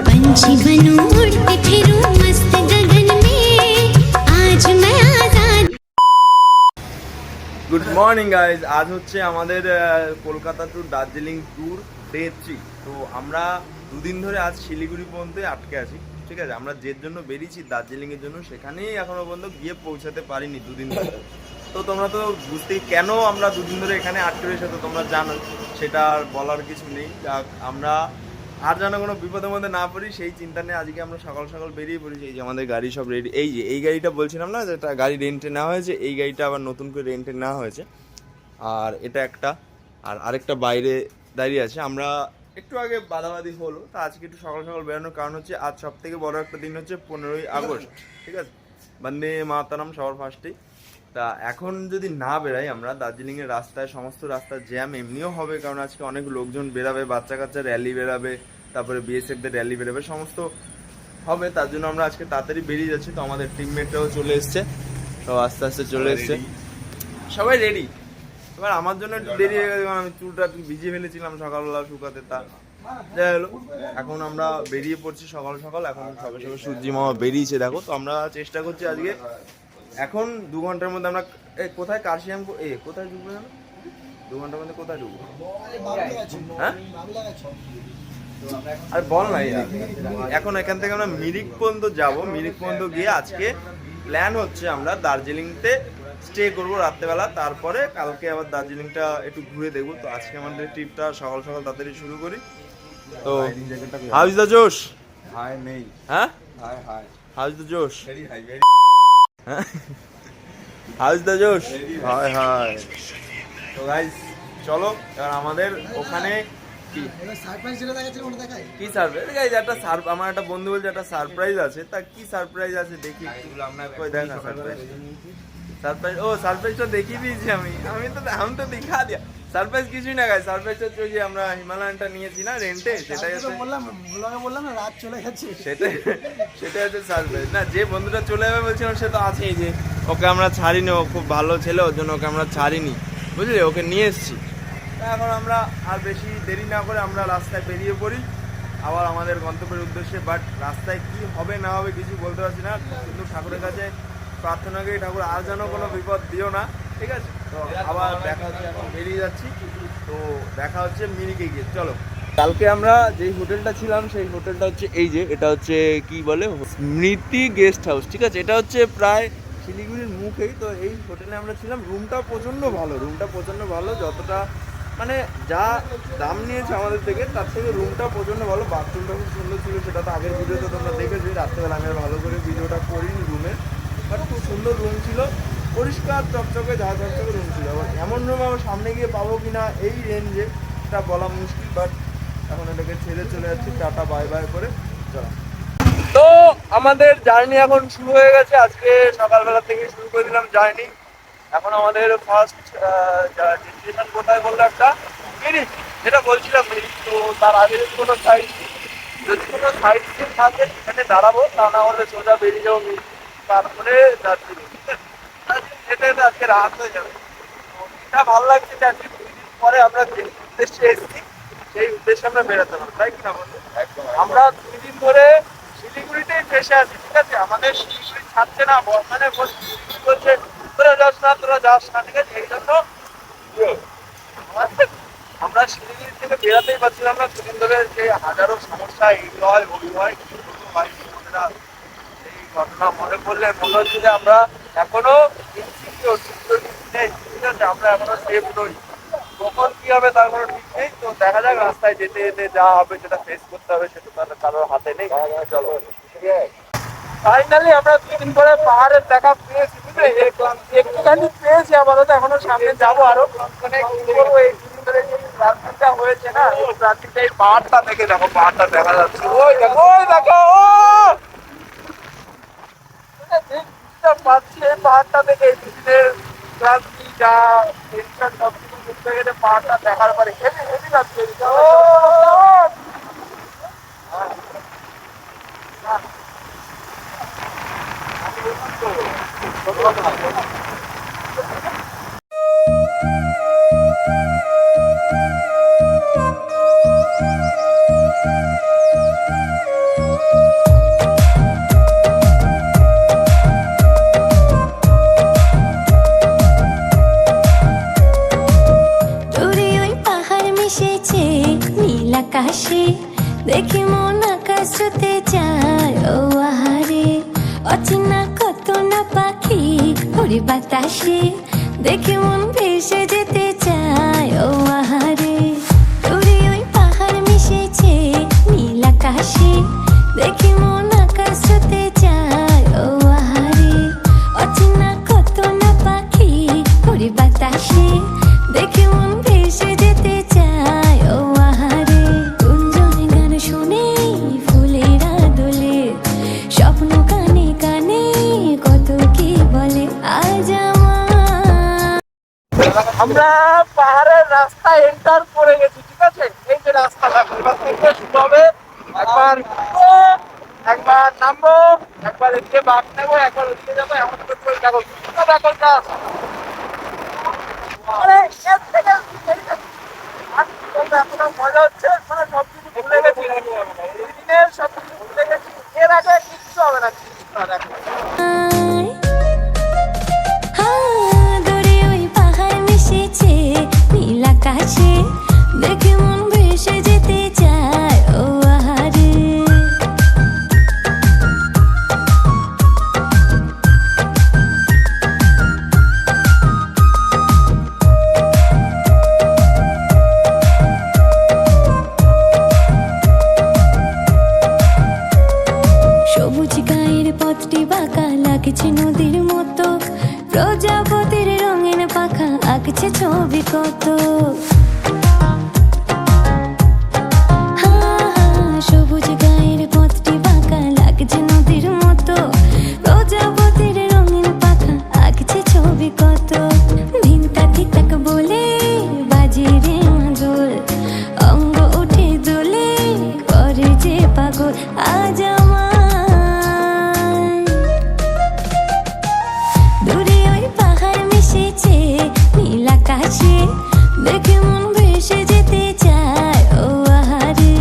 पंछी बनूं उड़ती फिरूं मस्त गगन में आज मैं आजाद। গুড মর্নিং গাইজ, আজ হচ্ছে আমাদের Kolkata to Darjeeling tour day 3। তো আমরা দুদিন ধরে আজ শিলিগুড়ি পর্যন্ত আটকে আছি। ঠিক আছে, আমরা যে জন্য বেরিয়েছি দার্জিলিংয়ের জন্য, সেখানেই এখনো পর্যন্ত গিয়ে পৌঁছাতে পারিনি দুদিন ধরে। তো তোমরা তো বুঝতেই কেন আমরা দুদিন ধরে এখানে আটকে রয়েছে, তো তোমরা জানো, সেটা আর বলার কিছু নেই। আমরা আর যেন কোনো বিপদের মধ্যে না পড়ি সেই চিন্তা নিয়ে আজকে আমরা সকাল সকাল বেরিয়ে পড়েছি। এই যে আমাদের গাড়ি সব রেডি। এই যে এই গাড়িটা বলছিলাম না, যেটা গাড়ি রেন্টে নেওয়া হয়েছে, এই গাড়িটা আবার নতুন করে রেন্টে নেওয়া হয়েছে। আর এটা একটা, আর আরেকটা বাইরে দাঁড়িয়ে আছে। আমরা একটু আগে বাদাবাদি হলো, তা আজকে একটু সকাল সকাল বেরোনোর কারণ হচ্ছে আজ সব থেকে বড় একটা দিন হচ্ছে 15ই আগস্ট। ঠিক আছে, বন্দে মাতরম সবার ফার্স্টেই। তা এখন যদি না বেরাই আমরা, দার্জিলিংয়ের রাস্তায় সমস্ত রাস্তার জ্যাম এমনিও হবে, কারণ আজকে অনেক লোকজন বেরাবে, বাচ্চা কাচ্চা র্যালি বেরাবে, তারপরে বিএসএফদের র্যালি বেরোবে, সমস্ত হবে। তার জন্য আমরা আজকে তাড়াতাড়ি বেরিয়ে যাচ্ছি। তো আমাদের টিমমেটরাও চলে এসছে, তো আস্তে আস্তে চলে এসছে, সবাই রেডি। এবার আমার জন্য একটু দেরি হয়ে গেছে, কারণ আমি চুলটা একটু ভিজিয়ে ফেলেছিলাম সকালবেলা শুকাতে। তা যাই হলো, এখন আমরা বেরিয়ে পড়ছি সকাল সকাল। এখন সবে সবে সূর্যি মামা বেরিয়েছে, দেখো। তো আমরা চেষ্টা করছি আজকে এখন 2 ঘন্টার মধ্যে আমরা কোথায় কার্শিয়াং কোথায় ঢুকবো জানো? 2 ঘন্টার মধ্যে কোথায় ঢুকবো? হ্যাঁ, আর বল না। এখন এখান থেকে আমরা মিরিক পর্যন্ত যাবো। মিরিক পর্যন্ত গিয়ে আজকে প্ল্যান হচ্ছে আমরা দার্জিলিংতে স্টে করবো রাত্রেবেলা, তারপরে কালকে আবার দার্জিলিংটা একটু ঘুরে দেখবো। তো আজকে আমাদের ট্রিপটা সকাল সকাল তাড়াতাড়ি শুরু করি। তো হাউ ইজ দ্য জোশ? হাই নেই। হ্যাঁ, high high. How is the জোশ? ভেরি হাই, ভেরি হ্যাঁ, হাউ ইজ দ্য জোশ? High high. তো গাইস চলো, এবার আমাদের ওখানে কি সারপ্রাইজ গাইস, একটা আমার একটা বন্ধু বলছে একটা সারপ্রাইজ আছে। তা কি সারপ্রাইজ আছে দেখি, কই দেখা সারপ্রাইজ। ও সারপ্রাইজটা দেখিয়ে দিয়েছি আমি তো দেখা দিয়া। সারপ্রাইজ কিছুই না গাইস, সারপ্রাইজ হচ্ছে যে আমরা হিমালয়ানটা নিয়েছি না রেন্টে, সেটাই হচ্ছে। বললাম না রাত চলে গেছে, সেটাই হচ্ছে সারপ্রাইজ। না, যে বন্ধুটা চলে যাবে বলছিলাম সে তো আছেই, যে ওকে আমরা ছাড়িনি, ও খুব ভালো ছেলে, ওর জন্য ওকে আমরা ছাড়িনি, বুঝলি, ওকে নিয়ে এসেছি। এখন আমরা আর বেশি দেরি না করে আমরা রাস্তায় বেরিয়ে পড়ি আবার আমাদের গন্তব্যের উদ্দেশ্যে। বাট রাস্তায় কি হবে না হবে কিছু বলতে পারছি না, কিন্তু ঠাকুরের কাছে প্রার্থনা করি, ঠাকুর আর যেন কোনো বিপদ দিও না। ঠিক আছে, তো আবার দেখা হচ্ছে, এখন বেরিয়ে যাচ্ছি। তো দেখা হচ্ছে মিরিকে গিয়ে। চলো, কালকে আমরা যেই হোটেলটা ছিলাম সেই হোটেলটা হচ্ছে এই যে, এটা হচ্ছে কি বলে, স্মৃতি গেস্ট হাউস। ঠিক আছে, এটা হচ্ছে প্রায় শিলিগুড়ির মুখেই। তো এই হোটেলে আমরা ছিলাম। রুমটা প্রচণ্ড ভালো, যতটা মানে যা দাম নিয়েছে আমাদের থেকে, তার থেকে রুমটা প্রচণ্ড ভালো। বাথরুমটা খুব সুন্দর ছিল, সেটা তো আগের ভিডিওতে তোমরা দেখেছি। রাত্রেবেলা আমি ভালো করে ভিডিওটা করিনি রুমে, বাট খুব সুন্দর রুম ছিল, পরিষ্কার চকচকে চকচকে রুম ছিল। আবার এমন রুম আমার সামনে গিয়ে পাবো কিনা এই রেঞ্জে এটা বলা মুশকিল। বাট এখন এটাকে ছেড়ে চলে যাচ্ছি, টাটা বাই বাই করে। চলো, তো আমাদের জার্নি এখন শুরু হয়ে গেছে। আজকে সকালবেলা থেকে শুরু করে দিলাম জার্নি। এখন আমাদের ফার্স্ট ডেস্টিনেশন কোথায় বললো, একটা মিরিক, যেটা বলছিলাম মিরিক। তো তার আগে যদি কোনো সাইড সিন থাকে সেখানে দাঁড়াবো, তা না হলে সোজা বেরিয়ে যাবো মিরিক, তারপরে দার্জিলিং। যেতে যেতে আজকে রাত হয়ে যাবে। তো এটা ভালো লাগছে যে আজকে 2 দিন পরে আমরা যে উদ্দেশ্যে এসেছি সেই উদ্দেশ্যে আমরা বেরোতে পারবো, তাই কিনা বলবো? আমরা 2 দিন ধরে শিলিগুড়িতেই ফেসে আছি। ঠিক আছে, আমাদের শিলিগুড়ি ছাড়ছে না, মানে বলছে তোরা যাস না। ঠিক আছে, এই জন্য আমরা শিলিগুড়ি থেকে বেরাতেই পারছিলাম না 2 দিন ধরে। যে হাজারো সমস্যা, এই হয় ওই হয়, এই ঘটনা মনে পড়লে মনে হচ্ছে যে আমরা এখনো নেই। ঠিক আছে, আমরা এখনো সেফ নই। কখন কি হবে তার কোনো ঠিক নেই। তো দেখা যাক, রাস্তায় যেতে যেতে যা হবে সেটা ফেস করতে হবে, সেটা তাহলে কারোর হাতে নেই। চলো, ফাইনালি আমরা 2 দিন পরে পাহাড়ের দেখা পেয়েছি, একটুখানি পেয়েছি আপাতত। এখনো সামনে যাবো আরো। মানে কি বলবো, এই 2 দিন ধরে যে ট্রাফিকটা হয়েছে না, এই ট্রাফিকটা, এই পাহাড়টা থেকে দেখো, পাহাড়টা দেখা যাচ্ছে, ওই দেখো পাচ্ছি এই পাহাড়টা থেকে। এই 2 দিনের ক্লান্তি যা টেনশন সব কিছু ঘুরতে গেলে পাহাড়টা দেখার পরে হেভি লাগছে। আকাশ ছুতে চায় ও আহারে অচেনা কত না পাখি উড়ে বাতাসে দেখে মন ভেসে যেতে চায় ও আহারে দূরে ওই পাহাড় মিশেছে নীল আকাশে দেখে মন আকাশ ছুতে চায় ও আহারে অচেনা কত না পাখি উড়ে বাতাসে দেখে মন ভেসে যেতে চায় ও আহারে গুঞ্জনে গান শুনে ফুলেরা দোলে স্বপ্ন কানে কানে কত কি বলে আজ আমরা পাহাড়ের রাস্তা এন্টার করে গেছি, ঠিক আছে? এই যে রাস্তাটা এবার থেকে শুরু হবে। একবার উঠবো, একবার নামবো, একবার এদিকে বাঁক নেবো, একবার ওদিকে যাবো, এমন করে করে দেখো সব এখন কাজ। মানে এর থেকে এতটা মজা হচ্ছে, মানে সবকিছু ভুলে গেছি, দিনের সবকিছু ভুলে গেছি। এর আগে কিচ্ছু হবে না, কিচ্ছু হবে না। দূরে ওই পাহাড় মিশেছে নীল আকাশে দেখে মন ভেসে যেতে চায় ও আহারে সবুজ গায়ের পথটি বাঁকা লাগছে নদীর মতো প্রজাপতির রঙিন পাখা আঁকছে ছবি কত সবুজ গায়ের পথটি বাঁকা লাগছে নদীর মতো প্রজাপতির রঙিন পাখা আঁকছে ছবি কত ধিনতা ঠিকঠাক বলে বাজে রে মাদল অঙ্গ উঠে দোলে করে যে পাগল আজ দূরে ওই পাহাড় মিশেছে নীল আকাশে দেখে মন ভেসে যেতে চায় ও আহারে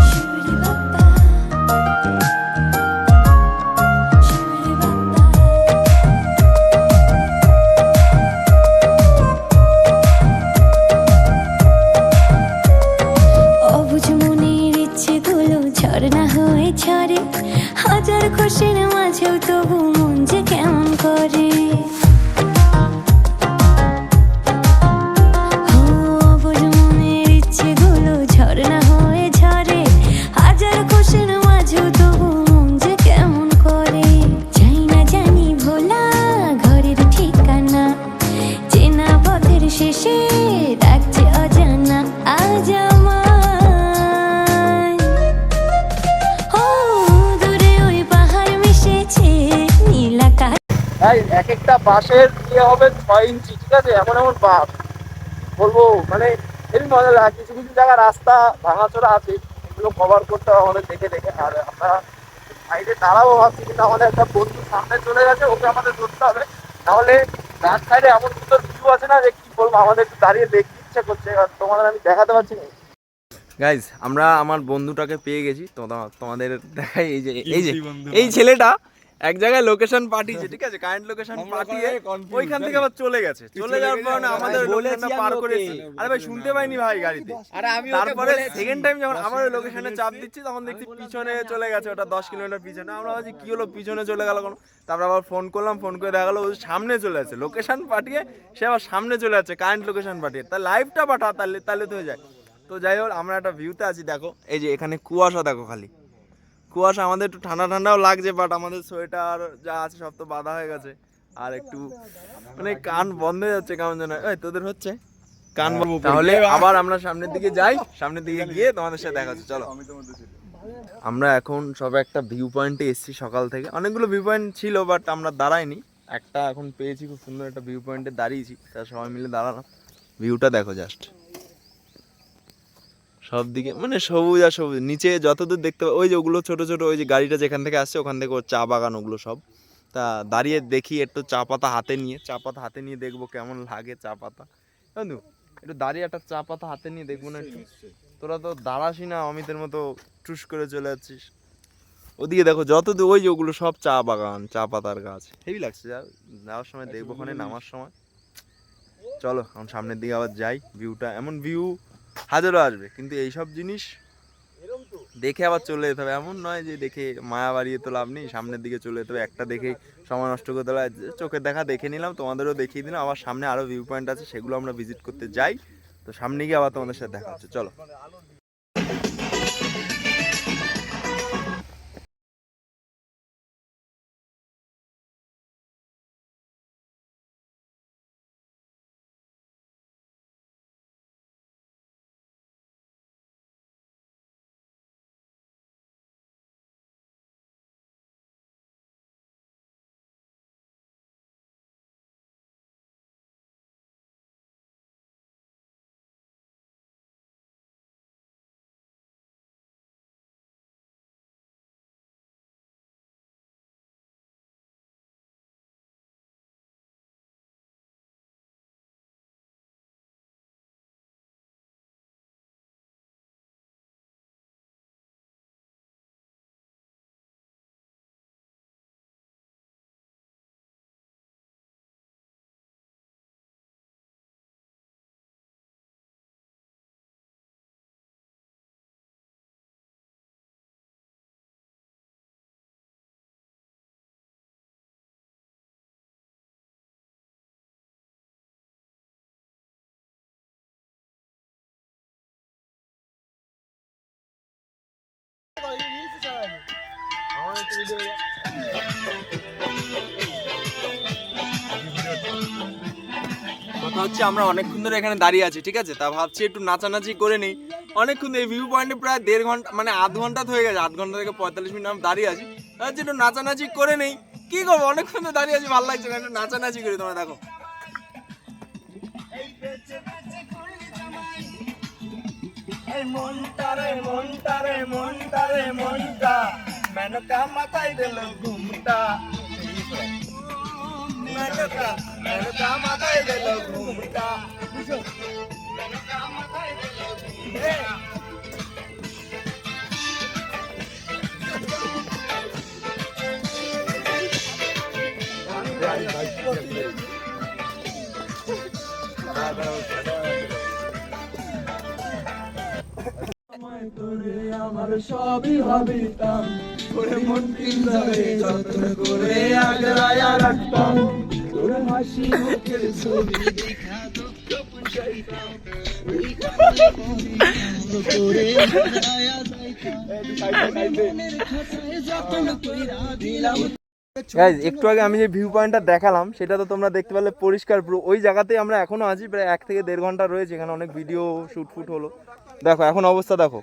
শিউরে বাবা শিউরে বাবা অবুঝ মনের ইচ্ছেগুলো ঝর্ণা হয়ে ঝরে হাজার খুশির মাঝেও তবু মন যে কেমন করে অবুঝ মনের ইচ্ছেগুলো ঝর্ণা হয়ে ঝরে হাজার খুশির মাঝেও তবু মন যে কেমন করে যাই না জানি ভোলা ঘরের ঠিকানা চেনা পথের শেষে ডাকছে অজানা আজ এক একটা বাঁশের ইয়ে হবে 6 ইঞ্চি, ঠিক আছে? এমন এমন বাঁশ বলবো, মানে হেবি মজা লাগে। কিছু কিছু জায়গায় রাস্তা ভাঙাচোরা আছে, এগুলো কভার করতে হবে আমাদের দেখে দেখে। আর আমরা সাইডে দাঁড়াবো ভাবছি, কিন্তু আমাদের একটা বন্ধু সামনে চলে গেছে, ওকে আমাদের ধরতে হবে, নাহলে রাত সাইডে এমন সুন্দর ভিউ আছে না যে কি বলবো, আমাদের একটু দাঁড়িয়ে দেখতে ইচ্ছে করছে, আর তোমাদের আমি দেখাতে পারছি না। গাইজ, আমরা আমার বন্ধুটাকে পেয়ে গেছি, তোমাদের দেখাই। এই ছেলেটা এক জায়গায় লোকেশন পাঠিয়েছে, ঠিক আছে? কারেন্ট লোকেশন পাঠিয়ে ওইখান থেকে আবার চলে গেছে। চলে যাওয়ার পর আমাদের লোকেশনটা পার করেছি। আরে ভাই, শুনতে পাইনি ভাই গাড়িতে। তারপরে সেকেন্ড টাইম যখন আমার ওই লোকেশনে চাপ দিচ্ছি, তখন দেখছি পিছনে চলে গেছে, ওটা 10 কিলোমিটার পিছনে। আমরা ভাবছি কি হলো, পিছনে চলে গেল কোনো? তারপর আবার ফোন করলাম, ফোন করে দেখা গেলো ও সামনে চলে যাচ্ছে। লোকেশন পাঠিয়ে সে আবার সামনে চলে যাচ্ছে, কারেন্ট লোকেশন পাঠিয়ে। তার লাইভটা পাঠা, তাহলে তো হয়ে যায়। তো যাই হোক, আমরা একটা ভিউতে আছি, দেখো এই যে এখানে কুয়াশা, দেখো খালি কুয়াশা। আমাদের একটু ঠান্ডা ঠান্ডাও লাগছে, বাট আমাদের সোয়েটার যা আছে সব তো বাঁধা হয়ে গেছে। আর একটু মানে কান বন্ধ হয়ে যাচ্ছে কেমন যেন। এই তোদের হচ্ছে কান বন্ধ? তাহলে আবার আমরা সামনের দিকে যাই, সামনের দিকে গিয়ে তোমাদের সাথে দেখা হচ্ছে। চলো, আমরা এখন সব একটা ভিউ পয়েন্টে এসেছি। সকাল থেকে অনেকগুলো ভিউ পয়েন্ট ছিল, বাট আমরা দাঁড়াইনি। একটা এখন পেয়েছি, খুব সুন্দর একটা ভিউ পয়েন্টে দাঁড়িয়েছি, তা সবাই মিলে দাঁড়ালাম। ভিউটা দেখো জাস্ট, সব দিকে মানে সবুজ আর সবুজ। নিচে যতদূর দেখতে পাই ওই যে ওগুলো ছোট ছোট, ওই যে গাড়িটা যেখান থেকে আসছে ওখান থেকে ওর চা বাগান, ওগুলো সব। তা দাঁড়িয়ে দেখি একটু চা পাতা হাতে নিয়ে দেখবো কেমন লাগে চা পাতা। বন্ধু, একটু দাঁড়িয়ে একটা চা পাতা হাতে নিয়ে দেখবো না একটু? তোরা তো দাঁড়াসি না, অমিতের মতো টুস করে চলে যাচ্ছিস। ওদিকে দেখো যতদূর, ওই যে ওগুলো সব চা বাগান, চা পাতার গাছ। হেভি লাগছে। যাওয়ার সময় দেখবো, ওখানে নামার সময়। চলো এখন সামনের দিকে আবার যাই। ভিউটা এমন ভিউ হাজারও আসবে, কিন্তু এইসব জিনিস দেখে আবার চলে যেতে হবে। এমন নয় যে দেখে মায়া বাড়িয়ে তো লাভ নেই, সামনের দিকে চলে যেতে হবে। একটা দেখে সময় নষ্ট করতে হবে। চোখের দেখা দেখে নিলাম, তোমাদেরও দেখিয়ে দিলাম। আবার সামনে আরও ভিউ পয়েন্ট আছে, সেগুলো আমরা ভিজিট করতে যাই। তো সামনে গিয়ে আবার তোমাদের সাথে দেখা হচ্ছে, চলো। কথা হচ্ছে আমরা অনেকক্ষণ ধরে এখানে দাঁড়িয়ে আছি, ঠিক আছে? তা ভাবছি একটু নাচানাচি করে নেই। অনেকক্ষণ এই ভিউ পয়েন্টে প্রায় 1.5 ঘন্টা, মানে আধ ঘন্টা তো হয়ে গেছে, আধ ঘন্টা থেকে 45 মিনিট আমরা দাঁড়িয়ে আছি। ভাবছি একটু নাচানাচি করে নেই। কি করবো, অনেকক্ষণ ধরে দাঁড়িয়ে আছি, ভালো লাগছে না, একটু নাচানাচি করি। তোমরা দেখো মাথায় দিল ঘুমটা, মাথায় দিল ঘুমটা। আমার সবই ভাবিতাম, তোরে মন পিঞ্জরে যত্ন করে আগলায়া রাখতাম, তোর হাসি মুখের ছবি দেখা দুঃখ পুষাইতাম, ওই তোরে আগলায়া যাইতাম, মনের খাঁচায় যত্ন কইরা দিলাম। গাইস, একটু আগে আমি যে ভিউ পয়েন্টটা দেখালাম সেটা তো তোমরা দেখতে পেলে পরিষ্কার পুরো। ওই জায়গাতেই আমরা এখনো আছি, প্রায় 1 থেকে 1.5 ঘন্টা রয়েছে এখানে, অনেক ভিডিও শুট হলো। দেখো এখন অবস্থা দেখো,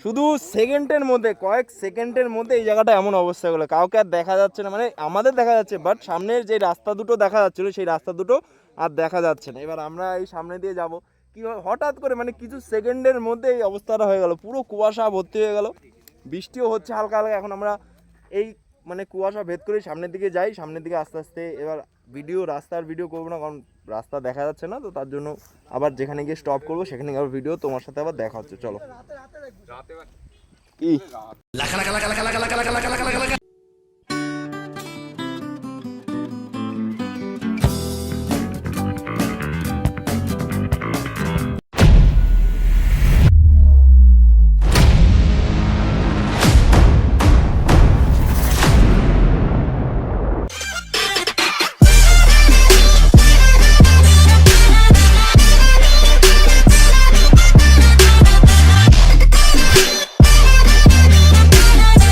শুধু সেকেন্ডের মধ্যে, কয়েক সেকেন্ডের মধ্যে এই জায়গাটা এমন অবস্থা হলো, কাউকে আর দেখা যাচ্ছে না। মানে আমাদের দেখা যাচ্ছে, বাট সামনের যে রাস্তা দুটো দেখা যাচ্ছিলো সেই রাস্তা দুটো আর দেখা যাচ্ছে না। এবার আমরা এই সামনে দিয়ে যাব, কি হঠাৎ করে মানে কিছু সেকেন্ডের মধ্যে এই অবস্থাটা হয়ে গেল, পুরো কুয়াশা ভর্তি হয়ে গেল, বৃষ্টিও হচ্ছে হালকা হালকা। এখন আমরা এই মানে কুয়াশা ভেদ করে সামনের দিকে যাই, সামনের দিকে আস্তে আস্তে। এবার রাস্তার ভিডিও করবো না, কারণ রাস্তা দেখা যাচ্ছে না, তো তার জন্য আবার যেখানে গিয়ে স্টপ করবো সেখানে আবার ভিডিও তোমার সাথে আবার দেখা হচ্ছে, চলো। কি